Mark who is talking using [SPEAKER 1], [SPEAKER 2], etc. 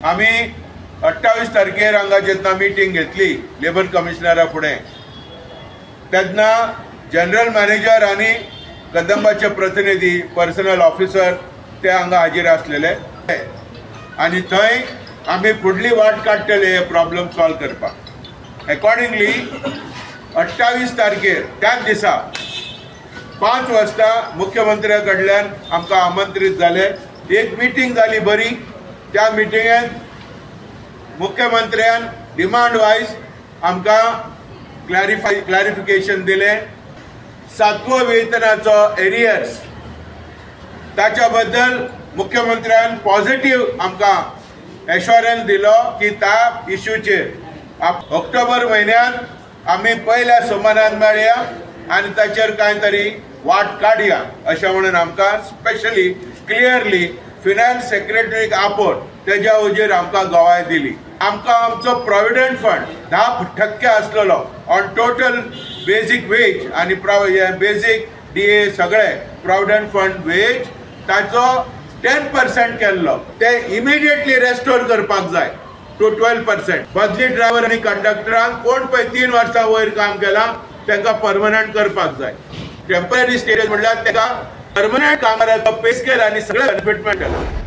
[SPEAKER 1] आम्ही 28 तारखेर हांगा जेन्ना मीटिंग घेतली लेबर कमिशनरा फुडें तेन्ना जनरल मॅनेजर आणि कदंबाचे प्रतिनिधी पर्सनल ऑफिसर ते हांगा हाजीर आसलेले आणि थंय आम्ही फुडली वाट काडटले हे प्रॉब्लेम सॉल्व करपाक। अकॉर्डिंगली 28 तारखेर त्याच दिसा 5 वाजता मुख्यमंत्र्या कडल्यान आमकां आमंत्रित झाले। एक मीटिंग जाली बरी। त्या मिटिंगेंत मुख्यमंत्र्यान डिमांड वायज आमकां क्लॅरिफिकेशन दिले। 7वो वेतनाचो एरियर्स ताच्या बद्दल मुख्यमंत्र्यान पॉझिटिव्ह आमकां एश्योरन्स दिलो की त्या इश्यूचेर ऑक्टोबर म्हयन्यात आम्ही पहिल्या सोमारान मेळया आणि ताचेर कांय तरी वाट काडया अशें म्हणून आमकां स्पेशली क्लियरली फिनान्स सेक्रेटरीक आपोवन तेज्या वजेर आमकां गवाय दिली। आमकां आमचो प्रॉव्हिडंट फंड 10% आसलेलो ऑन टोटल बेसीक वेज आणि बेसीक DA सगळे प्रॉव्हिडंट फंड वेज ताचो 10% केल्लो। ते इमिडिएटली रेस्टोर करपाक जाय टू 12%। बदली ड्रायव्हर आणि कंडक्टरांक कोण पळय 3 वर्सां वयर काम केलां तांकां परमनंट करपाक जाय। टेम्पररी स्टेटस म्हणल्यार ताका परमनंट कामगाराचो पे स्केल आणि सगळे बेनिफिट मेळटले।